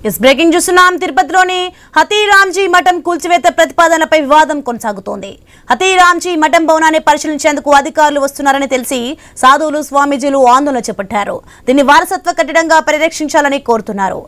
इस ब्रेकिंग చూస్తున్నాం తిరుపతిలోని హతీరాంజీ మఠం కూల్చివేత ప్రతిపాదనపై వివాదం కొనసాగుతోంది. హతీరాంజీ మఠం భవనాన్ని పరిశీలించేందుకు అధికారులు వస్తున్నారని తెలిసి సాధువులు స్వామీజీలు ఆందోళన చేపట్టారు. దీన్ని వారసత్వ కట్టడంగా పరిరక్షించాలని కోరుతున్నారు.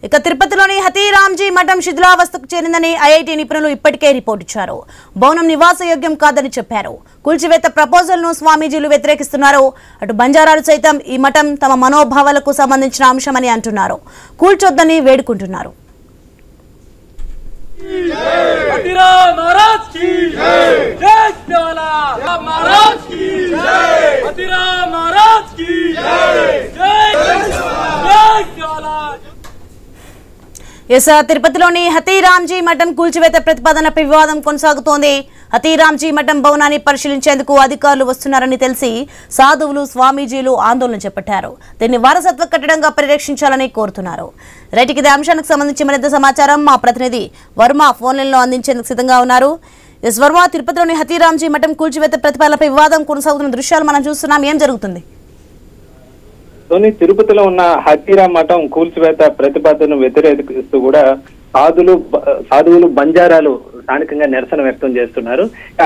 ఇక తిరుపతిలోని హతీరాంజీ మఠం శిథిలావస్థకు చేరిందని ఐఐటి నిపుణులు ఇప్పటికే రిపోర్ట్ ఇచ్చారు. భవనం నివాసయోగ్యం కాదని చెప్పారు. కూల్చివేత ప్రపోజల్ ను స్వామీజీలు వ్యతిరేకిస్తున్నారు. అటు బంజారాలు సైతం ఈ మఠం తమ మనోభావాలకు సంబంధించిన అంశమని అంటున్నారు. కూల్చొద్దని వేడుకుంటున్నారు. తిరుపతిలోని హతీరాంజీ మఠం కూల్చివేత ప్రతిపాదనపై వివాదం కొనసాగుతోంది. హతీరాంజీ మఠం భవనాన్ని పరిశీలించేందుకు అధికారులు వస్తున్నారని తెలిసి సాధువులు స్వామీజీలు ఆందోళన చేపట్టారు. దీన్ని వారసత్వ కట్టడంగా పరిరక్షించాలని కోరుతున్నారు. రైట్, ఇదే అంశానికి సంబంధించి మరింత సమాచారం మా ప్రతినిధి వర్మ ఫోన్ లైన్లో అందించేందుకు సిద్ధంగా ఉన్నారు. వర్మ, తిరుపతిలోని హతీరాంజీ మఠం కూల్చివేత ప్రతిపాదనపై వివాదం కొనసాగుతున్న దృశ్యాలు మనం చూస్తున్నాం. ఏం జరుగుతుంది? తిరుపతిలో ఉన్న హతీరాం మఠం కూల్చివేత ప్రతిపాదనను వ్యతిరేకిస్తూ కూడా సాధువులు బంజారాలు స్థానికంగా నిరసన వ్యక్తం చేస్తున్నారు.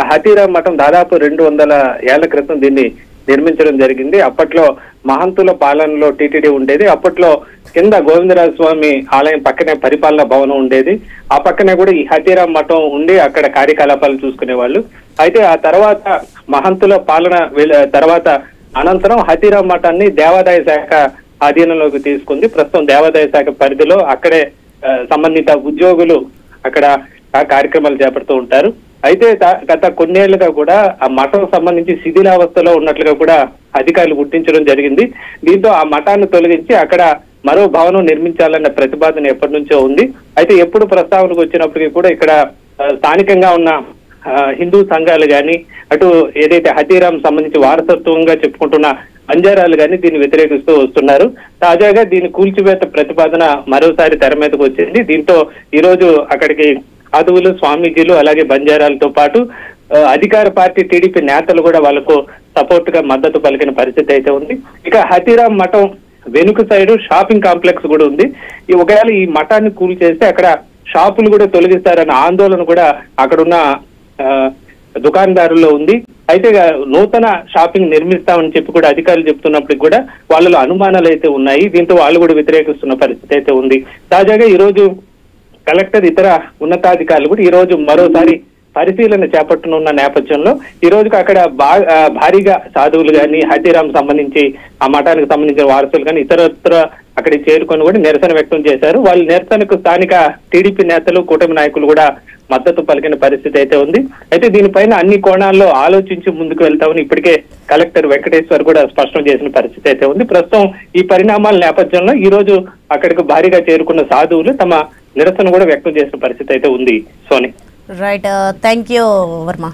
హతీరాం మఠం దాదాపు 200 ఏళ్ల క్రితం దీన్ని నిర్మించడం జరిగింది. అప్పట్లో మహంతుల పాలనలో టీటీడీ ఉండేది. అప్పట్లో కింద గోవిందరాజ స్వామి ఆలయం పక్కనే పరిపాలనా భవనం ఉండేది. ఆ పక్కనే కూడా ఈ హతీరాం మఠం ఉండి అక్కడ కార్యకలాపాలు చూసుకునే వాళ్ళు. అయితే ఆ తర్వాత మహంతుల పాలన తర్వాత అనంతరం హతీరాం మఠాన్ని దేవాదాయ శాఖ అధీనంలోకి తీసుకుంది. ప్రస్తుతం దేవాదాయ శాఖ పరిధిలో అక్కడే సంబంధిత ఉద్యోగులు అక్కడ కార్యక్రమాలు చేపడుతూ ఉంటారు. అయితే గత కొన్నేళ్లుగా కూడా ఆ మఠం సంబంధించి శిథిలావస్థలో ఉన్నట్లుగా కూడా అధికారులు గుర్తించడం జరిగింది. దీంతో ఆ మఠాన్ని తొలగించి అక్కడ మరో భవనం నిర్మించాలన్న ప్రతిపాదన ఎప్పటి నుంచో ఉంది. అయితే ఎప్పుడు ప్రస్తావనకు వచ్చినప్పటికీ కూడా ఇక్కడ స్థానికంగా ఉన్న హిందూ సంఘాలు గాని, అటు ఏదైతే హతీరాం సంబంధించి వారసత్వంగా చెప్పుకుంటున్న బంజారాలు గాని దీన్ని వ్యతిరేకిస్తూ వస్తున్నారు. తాజాగా దీని కూల్చివేత ప్రతిపాదన మరోసారి తెర మీదకు వచ్చింది. దీంతో ఈ రోజు అక్కడికి సాధువులు స్వామీజీలు అలాగే బంజారాలతో పాటు అధికార పార్టీ టీడీపీ నేతలు కూడా వాళ్లకు సపోర్ట్ గా మద్దతు పలికిన పరిస్థితి అయితే ఉంది. ఇక హతీరాం మఠం వెనుక సైడ్ షాపింగ్ కాంప్లెక్స్ కూడా ఉంది. ఒకవేళ ఈ మఠాన్ని కూల్చేస్తే అక్కడ షాపులు కూడా తొలగిస్తారన్న ఆందోళన కూడా అక్కడున్న దుకాణదారుల్లో ఉంది. అయితే నూతన షాపింగ్ నిర్మిస్తామని చెప్పి కూడా అధికారులు చెప్తున్నప్పటికి కూడా వాళ్ళలో అనుమానాలు అయితే ఉన్నాయి. దీంతో వాళ్ళు కూడా వ్యతిరేకిస్తున్న పరిస్థితి అయితే ఉంది. తాజాగా ఈ రోజు కలెక్టర్ ఇతర ఉన్నతాధికారులు కూడా ఈ రోజు మరోసారి పరిశీలన చేపట్టనున్న నేపథ్యంలో ఈ రోజుకి అక్కడ భారీగా సాధువులు కానీ, హతీరాం సంబంధించి ఆ మఠానికి సంబంధించిన వారసులు కానీ ఇతరత్ర అక్కడికి చేరుకొని కూడా నిరసన వ్యక్తం చేశారు. వాళ్ళ నిరసనకు స్థానిక టీడీపీ నేతలు, కూటమి నాయకులు కూడా మద్దతు పలికిన పరిస్థితి అయితే ఉంది. అయితే దీనిపైన అన్ని కోణాల్లో ఆలోచించి ముందుకు వెళ్తామని ఇప్పటికే కలెక్టర్ వెంకటేశ్వర్ కూడా స్పష్టం చేసిన పరిస్థితి అయితే ఉంది. ప్రస్తుతం ఈ పరిణామాల నేపథ్యంలో ఈ రోజు అక్కడికి భారీగా చేరుకున్న సాధువులు తమ నిరసన కూడా వ్యక్తం చేసిన పరిస్థితి అయితే ఉంది. Soni, right, thank you Varma.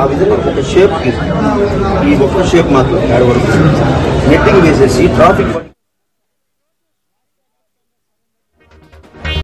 ఆ విధంగా ఒక షేప్ ఈ ఒక్క షేప్ మాత్రం 7 వరకు నెట్టింగ్ వేసేసి ట్రాఫిక్